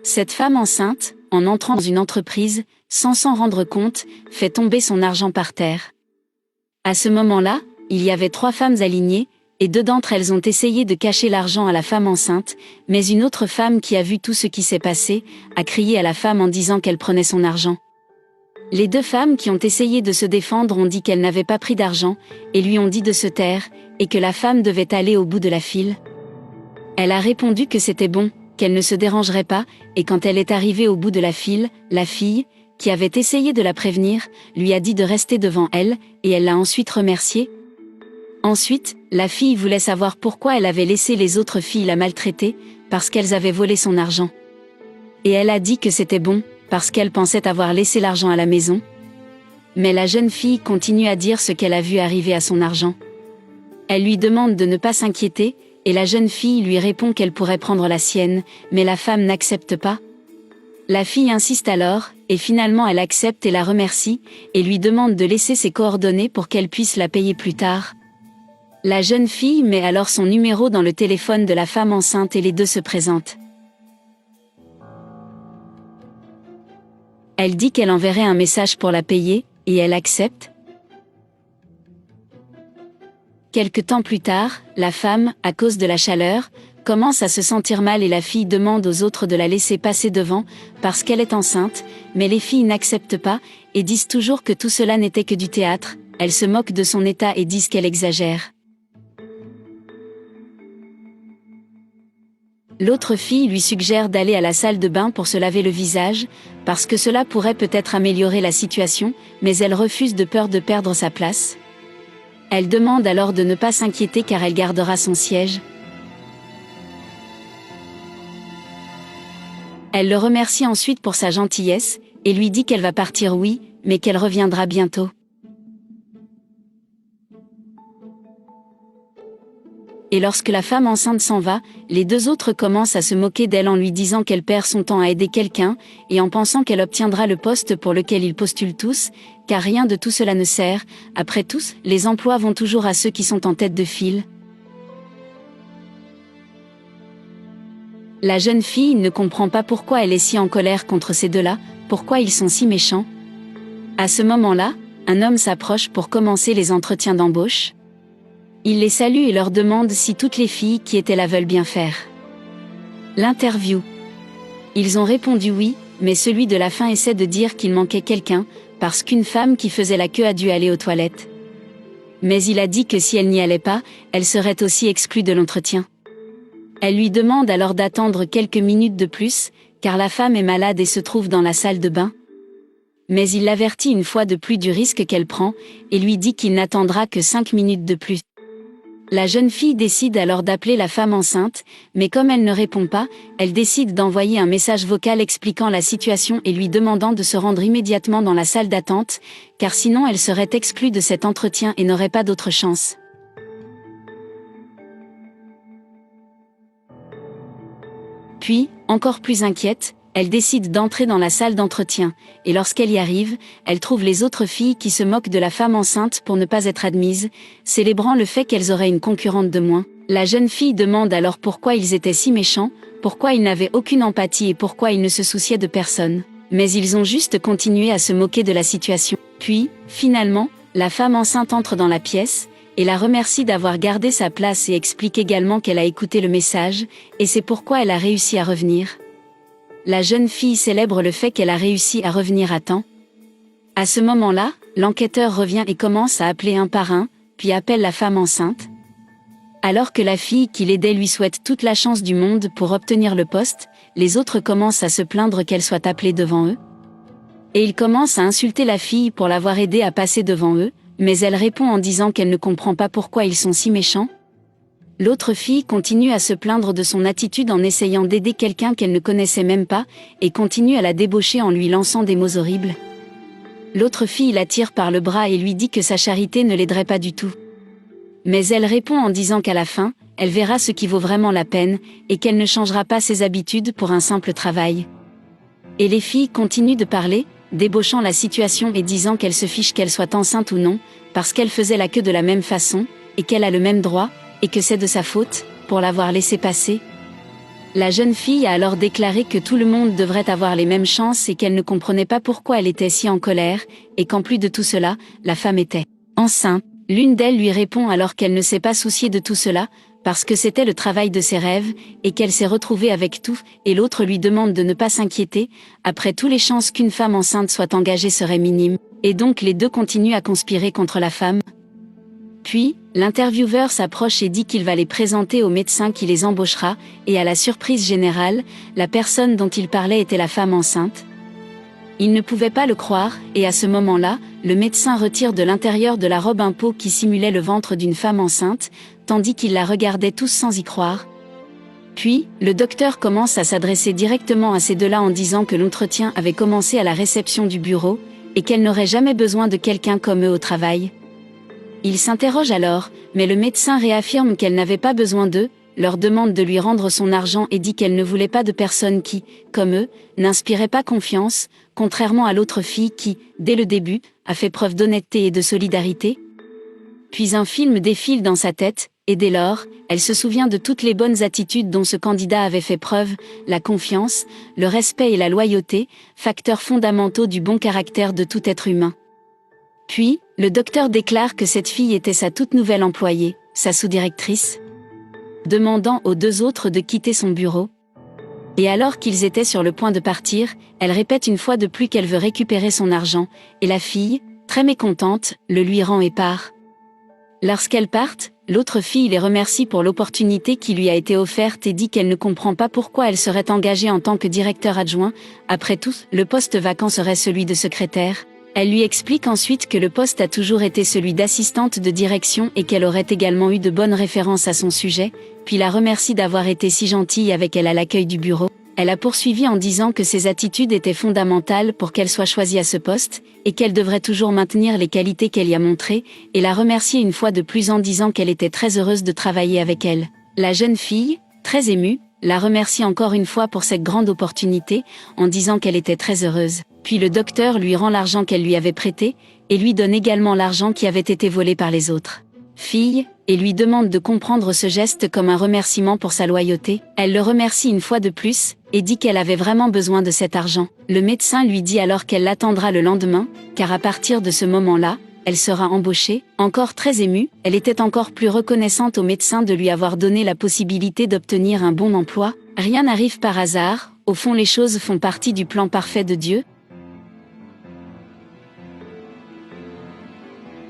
Cette femme enceinte, en entrant dans une entreprise, sans s'en rendre compte, fait tomber son argent par terre. À ce moment-là, il y avait 3 femmes alignées, et 2 d'entre elles ont essayé de cacher l'argent à la femme enceinte, mais une autre femme qui a vu tout ce qui s'est passé, a crié à la femme en disant qu'elle prenait son argent. Les 2 femmes qui ont essayé de se défendre ont dit qu'elles n'avaient pas pris d'argent, et lui ont dit de se taire, et que la femme devait aller au bout de la file. Elle a répondu que c'était bon, qu'elle ne se dérangerait pas, et quand elle est arrivée au bout de la file, la fille, qui avait essayé de la prévenir, lui a dit de rester devant elle, et elle l'a ensuite remerciée. Ensuite, la fille voulait savoir pourquoi elle avait laissé les autres filles la maltraiter, parce qu'elles avaient volé son argent. Et elle a dit que c'était bon, parce qu'elle pensait avoir laissé l'argent à la maison. Mais la jeune fille continue à dire ce qu'elle a vu arriver à son argent. Elle lui demande de ne pas s'inquiéter, et la jeune fille lui répond qu'elle pourrait prendre la sienne, mais la femme n'accepte pas. La fille insiste alors, et finalement elle accepte et la remercie, et lui demande de laisser ses coordonnées pour qu'elle puisse la payer plus tard. La jeune fille met alors son numéro dans le téléphone de la femme enceinte et les 2 se présentent. Elle dit qu'elle enverrait un message pour la payer, et elle accepte. Quelque temps plus tard, la femme, à cause de la chaleur, commence à se sentir mal et la fille demande aux autres de la laisser passer devant, parce qu'elle est enceinte, mais les filles n'acceptent pas, et disent toujours que tout cela n'était que du théâtre, elles se moquent de son état et disent qu'elle exagère. L'autre fille lui suggère d'aller à la salle de bain pour se laver le visage, parce que cela pourrait peut-être améliorer la situation, mais elle refuse de peur de perdre sa place. Elle demande alors de ne pas s'inquiéter car elle gardera son siège. Elle le remercie ensuite pour sa gentillesse, et lui dit qu'elle va partir mais qu'elle reviendra bientôt. Et lorsque la femme enceinte s'en va, les 2 autres commencent à se moquer d'elle en lui disant qu'elle perd son temps à aider quelqu'un, et en pensant qu'elle obtiendra le poste pour lequel ils postulent tous, car rien de tout cela ne sert, après tous, les emplois vont toujours à ceux qui sont en tête de file. La jeune fille ne comprend pas pourquoi elle est si en colère contre ces 2-là, pourquoi ils sont si méchants. À ce moment-là, un homme s'approche pour commencer les entretiens d'embauche. Il les salue et leur demande si toutes les filles qui étaient là veulent bien faire l'interview. Ils ont répondu oui, mais celui de la fin essaie de dire qu'il manquait quelqu'un, parce qu'une femme qui faisait la queue a dû aller aux toilettes. Mais il a dit que si elle n'y allait pas, elle serait aussi exclue de l'entretien. Elle lui demande alors d'attendre quelques minutes de plus, car la femme est malade et se trouve dans la salle de bain. Mais il l'avertit une fois de plus du risque qu'elle prend, et lui dit qu'il n'attendra que 5 minutes de plus. La jeune fille décide alors d'appeler la femme enceinte, mais comme elle ne répond pas, elle décide d'envoyer un message vocal expliquant la situation et lui demandant de se rendre immédiatement dans la salle d'attente, car sinon elle serait exclue de cet entretien et n'aurait pas d'autre chance. Puis, encore plus inquiète, elle décide d'entrer dans la salle d'entretien, et lorsqu'elle y arrive, elle trouve les autres filles qui se moquent de la femme enceinte pour ne pas être admises, célébrant le fait qu'elles auraient une concurrente de moins. La jeune fille demande alors pourquoi ils étaient si méchants, pourquoi ils n'avaient aucune empathie et pourquoi ils ne se souciaient de personne. Mais ils ont juste continué à se moquer de la situation. Puis, finalement, la femme enceinte entre dans la pièce, et la remercie d'avoir gardé sa place et explique également qu'elle a écouté le message, et c'est pourquoi elle a réussi à revenir. La jeune fille célèbre le fait qu'elle a réussi à revenir à temps. À ce moment-là, l'enquêteur revient et commence à appeler un par un, puis appelle la femme enceinte. Alors que la fille qui l'aidait lui souhaite toute la chance du monde pour obtenir le poste, les autres commencent à se plaindre qu'elle soit appelée devant eux. Et ils commencent à insulter la fille pour l'avoir aidée à passer devant eux, mais elle répond en disant qu'elle ne comprend pas pourquoi ils sont si méchants. L'autre fille continue à se plaindre de son attitude en essayant d'aider quelqu'un qu'elle ne connaissait même pas, et continue à la débaucher en lui lançant des mots horribles. L'autre fille la tire par le bras et lui dit que sa charité ne l'aiderait pas du tout. Mais elle répond en disant qu'à la fin, elle verra ce qui vaut vraiment la peine, et qu'elle ne changera pas ses habitudes pour un simple travail. Et les filles continuent de parler, débauchant la situation et disant qu'elle se fiche qu'elle soit enceinte ou non, parce qu'elle faisait la queue de la même façon, et qu'elle a le même droit, et que c'est de sa faute, pour l'avoir laissé passer. La jeune fille a alors déclaré que tout le monde devrait avoir les mêmes chances et qu'elle ne comprenait pas pourquoi elle était si en colère, et qu'en plus de tout cela, la femme était enceinte. L'une d'elles lui répond alors qu'elle ne s'est pas souciée de tout cela, parce que c'était le travail de ses rêves, et qu'elle s'est retrouvée avec tout, et l'autre lui demande de ne pas s'inquiéter, après tout les chances qu'une femme enceinte soit engagée seraient minimes, et donc les deux continuent à conspirer contre la femme. Puis, l'intervieweur s'approche et dit qu'il va les présenter au médecin qui les embauchera, et à la surprise générale, la personne dont il parlait était la femme enceinte. Il ne pouvait pas le croire, et à ce moment-là, le médecin retire de l'intérieur de la robe un pot qui simulait le ventre d'une femme enceinte, tandis qu'ils la regardaient tous sans y croire. Puis, le docteur commence à s'adresser directement à ces deux-là en disant que l'entretien avait commencé à la réception du bureau, et qu'elle n'aurait jamais besoin de quelqu'un comme eux au travail. Il s'interroge alors, mais le médecin réaffirme qu'elle n'avait pas besoin d'eux, leur demande de lui rendre son argent et dit qu'elle ne voulait pas de personnes qui, comme eux, n'inspiraient pas confiance, contrairement à l'autre fille qui, dès le début, a fait preuve d'honnêteté et de solidarité. Puis un film défile dans sa tête, et dès lors, elle se souvient de toutes les bonnes attitudes dont ce candidat avait fait preuve, la confiance, le respect et la loyauté, facteurs fondamentaux du bon caractère de tout être humain. Puis, le docteur déclare que cette fille était sa toute nouvelle employée, sa sous-directrice, demandant aux deux autres de quitter son bureau. Et alors qu'ils étaient sur le point de partir, elle répète une fois de plus qu'elle veut récupérer son argent, et la fille, très mécontente, le lui rend et part. Lorsqu'elles partent, l'autre fille les remercie pour l'opportunité qui lui a été offerte et dit qu'elle ne comprend pas pourquoi elle serait engagée en tant que directeur adjoint, après tout, le poste vacant serait celui de secrétaire. Elle lui explique ensuite que le poste a toujours été celui d'assistante de direction et qu'elle aurait également eu de bonnes références à son sujet, puis la remercie d'avoir été si gentille avec elle à l'accueil du bureau. Elle a poursuivi en disant que ses attitudes étaient fondamentales pour qu'elle soit choisie à ce poste, et qu'elle devrait toujours maintenir les qualités qu'elle y a montrées, et la remercier une fois de plus en disant qu'elle était très heureuse de travailler avec elle. La jeune fille, très émue, la remercie encore une fois pour cette grande opportunité, en disant qu'elle était très heureuse. Puis le docteur lui rend l'argent qu'elle lui avait prêté, et lui donne également l'argent qui avait été volé par les autres filles, et lui demande de comprendre ce geste comme un remerciement pour sa loyauté. Elle le remercie une fois de plus, et dit qu'elle avait vraiment besoin de cet argent. Le médecin lui dit alors qu'elle l'attendra le lendemain, car à partir de ce moment-là, elle sera embauchée. Encore très émue, elle était encore plus reconnaissante au médecin de lui avoir donné la possibilité d'obtenir un bon emploi. Rien n'arrive par hasard, au fond les choses font partie du plan parfait de Dieu.